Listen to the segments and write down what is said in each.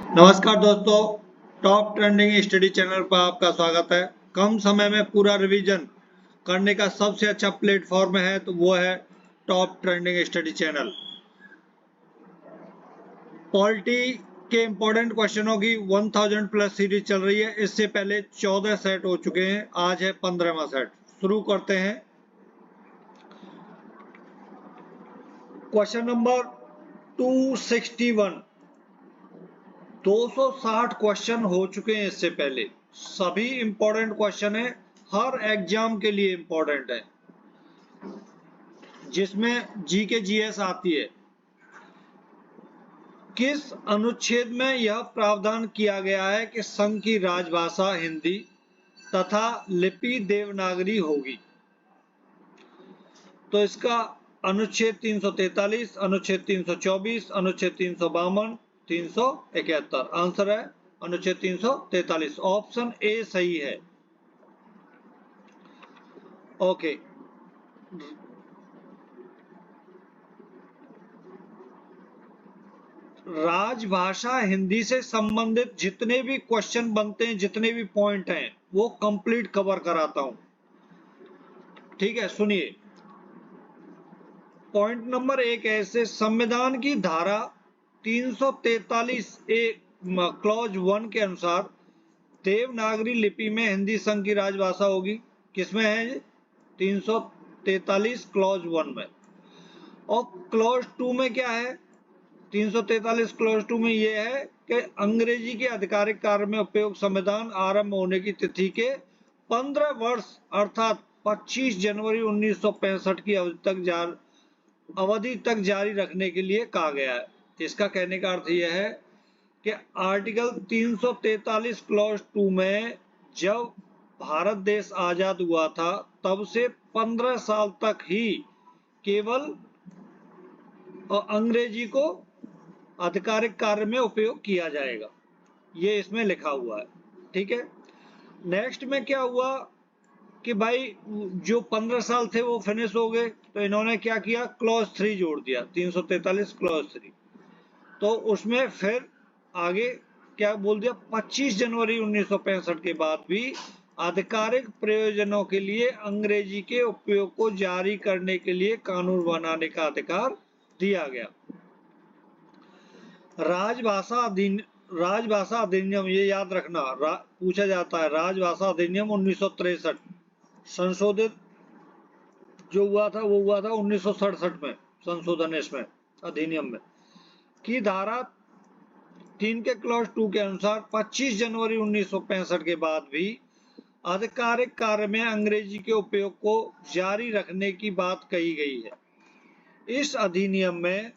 नमस्कार दोस्तों, top trending study channel पर आपका स्वागत है। कम समय में पूरा रिवीजन करने का सबसे अच्छा प्लेटफॉर्म है तो वो है top trending study channel. Polity के इंपॉर्टेंट क्वेश्चनों की 1000 प्लस सीरीज चल रही है। इससे पहले 14 सेट हो चुके हैं, आज है 15वां सेट। शुरू करते हैं। Question number 261। 260 क्वेश्चन हो चुके हैं इससे पहले। सभी इंपॉर्टेंट क्वेश्चन है, हर एग्जाम के लिए इंपॉर्टेंट है, जिसमें जी के जीएस आती है। किस अनुच्छेद में यह प्रावधान किया गया है कि संघ की राजभाषा हिंदी तथा लिपि देवनागरी होगी? तो इसका अनुच्छेद 343, अनुच्छेद 324, अनुच्छेद 352, 371। आंसर है अनुच्छेद 343। ऑप्शन ए सही है। ओके, राजभाषा हिंदी से संबंधित जितने भी क्वेश्चन बनते हैं, जितने भी पॉइंट हैं, वो कंप्लीट कवर कराता हूं। ठीक है, सुनिए। पॉइंट नंबर 1 ऐसे, संविधान की धारा 343 ए क्लॉज 1 के अनुसार देवनागरी लिपि में हिंदी संघ की राजभाषा होगी। किसमें है? 343 क्लॉज 1 में। और क्लॉज 2 में क्या है? 343 क्लॉज 2 में यह है कि अंग्रेजी के आधिकारिक कार्य में उपयोग संविधान आरंभ होने की तिथि के 15 वर्ष अर्थात 25 जनवरी 1965 की अवधि तक जारी रखने के लिए कहा गया है। इसका कहने का अर्थ यह है कि आर्टिकल 343 क्लॉज 2 में जब भारत देश आजाद हुआ था तब से 15 साल तक ही केवल अंग्रेजी को आधिकारिक कार्य में उपयोग किया जाएगा, ये इसमें लिखा हुआ है। ठीक है, नेक्स्ट में क्या हुआ कि भाई जो 15 साल थे वो फिनिश हो गए, तो इन्होंने क्या किया? क्लॉज 3 जोड़ दिया, 343 क्लॉज 3। तो उसमें फिर आगे क्या बोल दिया? 25 जनवरी 1965 के बाद भी आधिकारिक प्रयोजनों के लिए अंग्रेजी के उपयोग को जारी करने के लिए कानून बनाने का अधिकार दिया गया। राजभाषा अधिनियम, ये याद रखना, पूछा जाता है। राजभाषा अधिनियम 1963 संशोधित जो हुआ था वो हुआ था 1967 में, संशोधन इसमें अधिनियम में की धारा 3 के क्लॉज 2 के अनुसार 25 जनवरी 1965 के बाद भी आधिकारिक कार्य में अंग्रेजी के उपयोग को जारी रखने की बात कही गई है। इस अधिनियम में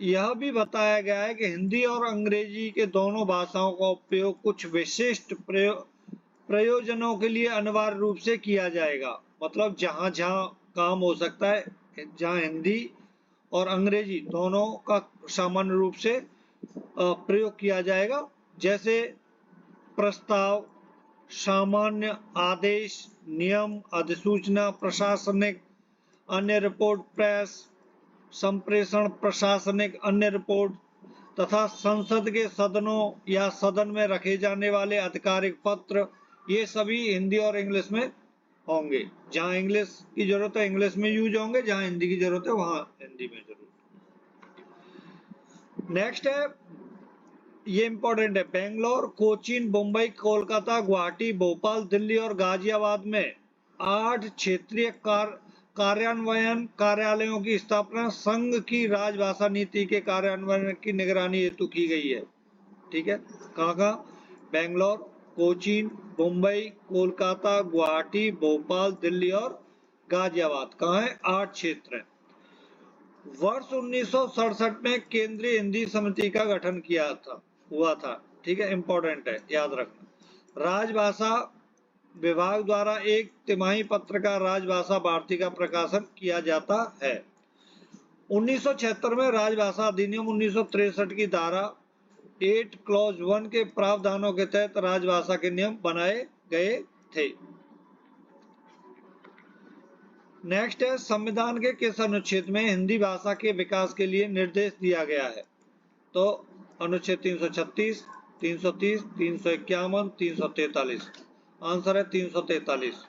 यह भी बताया गया है कि हिंदी और अंग्रेजी के दोनों भाषाओं का उपयोग कुछ विशिष्ट प्रयोजनों के लिए अनिवार्य रूप से किया जाएगा। मतलब जहां जहां काम हो सकता है, जहां हिंदी और अंग्रेजी दोनों का सामान्य रूप से प्रयोग किया जाएगा, जैसे प्रस्ताव, सामान्य आदेश, नियम, अधिसूचना, प्रशासनिक, अन्य रिपोर्ट, प्रेस, संप्रेषण, प्रशासनिक, अन्य रिपोर्ट तथा संसद के सदनों या सदन में रखे जाने वाले आधिकारिक पत्र, ये सभी हिंदी और इंग्लिश में होंगे। जहां इंग्लिश की जरूरत है इंग्लिश में यूज होंगे, जहां हिंदी की जरूरत है वहां हिंदी में जरूरत। नेक्स्ट है, ये इंपॉर्टेंट है, बेंगलोर, कोचीन, मुंबई, कोलकाता, गुवाहाटी, भोपाल, दिल्ली और गाजियाबाद में 8 क्षेत्रीय कार्यान्वयन कार्यालयों की स्थापना संघ की राजभाषा नीति के कार्यान्वयन की निगरानी हेतु की गई है। ठीक है, कहाँ? बेंगलोर, कोचीन, मुंबई, कोलकाता, गुवाहाटी, भोपाल, दिल्ली और गाजियाबाद। कहाँ है? 8 क्षेत्र है। वर्ष 1967 में केंद्रीय हिंदी समिति का गठन हुआ था। ठीक है, इंपॉर्टेंट है, याद रखना। राजभाषा विभाग द्वारा एक तिमाही पत्रकार राजभाषा भारती का प्रकाशन किया जाता है। 1976 में राजभाषा अधिनियम 1963 की धारा 8 क्लॉज 1 के प्रावधानों के तहत राजभाषा के नियम बनाए गए थे। नेक्स्ट है, संविधान के किस अनुच्छेद में हिंदी भाषा के विकास के लिए निर्देश दिया गया है? तो अनुच्छेद 336, 330, 351, 343। आंसर है 343,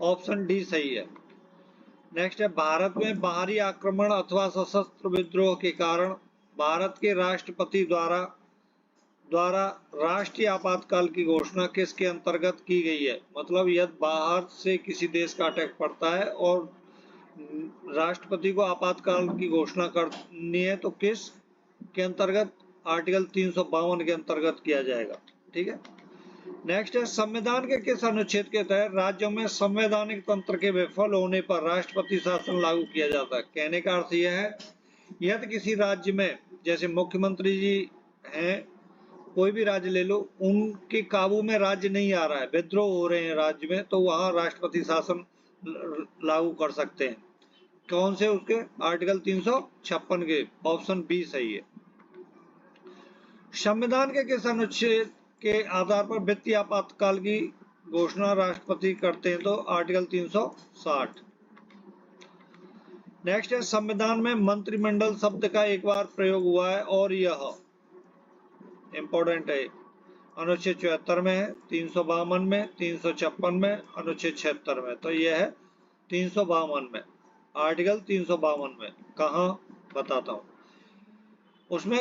ऑप्शन डी सही है। नेक्स्ट है, भारत में बाहरी आक्रमण अथवा सशस्त्र विद्रोह के कारण भारत के राष्ट्रपति द्वारा राष्ट्रीय आपातकाल की घोषणा किसके अंतर्गत की गई है? मतलब यदि बाहर से किसी देश का अटैक पड़ता है और राष्ट्रपति को आपातकाल की घोषणा करनी है तो किस के अंतर्गत? आर्टिकल 352 के अंतर्गत किया जाएगा। ठीक है। नेक्स्ट है, संविधान के किस अनुच्छेद के तहत राज्यों में संवैधानिक तंत्र के विफल होने पर राष्ट्रपति शासन लागू किया जाता है? कहने का अर्थ यह है, यदि किसी राज्य में, जैसे मुख्यमंत्री जी हैं, कोई भी राज्य ले लो, उनके काबू में राज्य नहीं आ रहा है, विद्रोह हो रहे हैं राज्य में, तो वहां राष्ट्रपति शासन लागू कर सकते हैं। कौन से? उसके आर्टिकल 356 के, ऑप्शन बी सही है। संविधान के किस अनुच्छेद के आधार पर वित्तीय आपातकाल की घोषणा राष्ट्रपति करते हैं? तो आर्टिकल 360। नेक्स्ट है, संविधान में मंत्रिमंडल शब्द का एक बार प्रयोग हुआ है और यह इंपॉर्टेंट है। अनुच्छेद 74 में है, 352 में, 356 में, अनुच्छेद 76 में। तो यह है 352 में, आर्टिकल 352 में। कहाँ? बताता हूँ। उसमें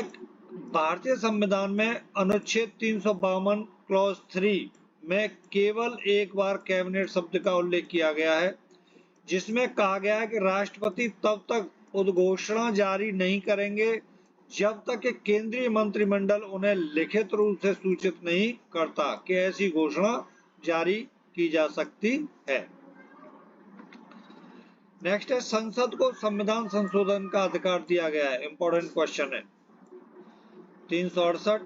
भारतीय संविधान में अनुच्छेद 352 क्लॉज 3 में केवल एक बार कैबिनेट शब्द का उल्लेख किया गया है, जिसमें कहा गया है कि राष्ट्रपति तब तक उद्घोषणा जारी नहीं करेंगे जब तक कि केंद्रीय मंत्रिमंडल उन्हें लिखित रूप से सूचित नहीं करता कि ऐसी घोषणा जारी की जा सकती है। नेक्स्ट है, संसद को संविधान संशोधन का अधिकार दिया गया है। इंपॉर्टेंट क्वेश्चन है। 368,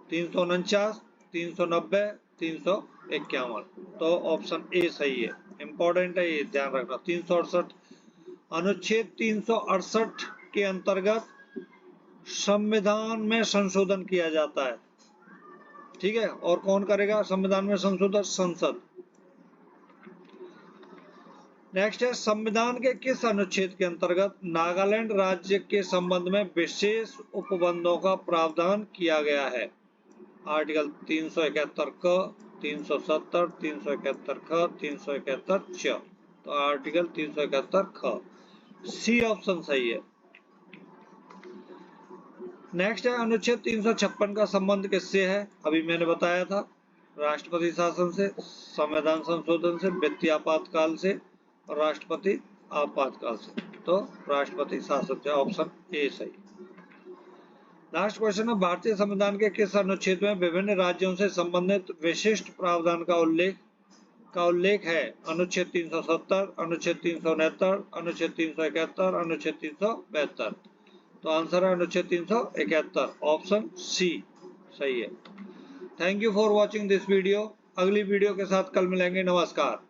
349, 390, 351। तो ऑप्शन ए सही है, इंपॉर्टेंट है, ये ध्यान रखना। 368, अनुच्छेद 368 के अंतर्गत संविधान में संशोधन किया जाता है। ठीक है। और कौन करेगा संविधान में संशोधन? संसद। नेक्स्ट है, संविधान के किस अनुच्छेद के अंतर्गत नागालैंड राज्य के संबंध में विशेष उपबंधों का प्रावधान किया गया है? आर्टिकल 371 क, 370, 371 ख, 371 च। तो आर्टिकल 371 ख, सी ऑप्शन सही है। नेक्स्ट है, अनुच्छेद 356 का संबंध किससे है? अभी मैंने बताया था, राष्ट्रपति शासन से, संविधान संशोधन से, वित्तीय आपातकाल से और राष्ट्रपति आपातकाल से। तो राष्ट्रपति शासन से, ऑप्शन ए सही। लास्ट क्वेश्चन है, भारतीय संविधान के किस अनुच्छेद में विभिन्न राज्यों से संबंधित विशिष्ट प्रावधान का उल्लेख है? अनुच्छेद 370, अनुच्छेद 369, अनुच्छेद 371, अनुच्छेद 372। तो आंसर है अनुच्छेद 371, ऑप्शन सी सही है। Thank you for watching this video. अगली वीडियो के साथ कल मिलेंगे। नमस्कार।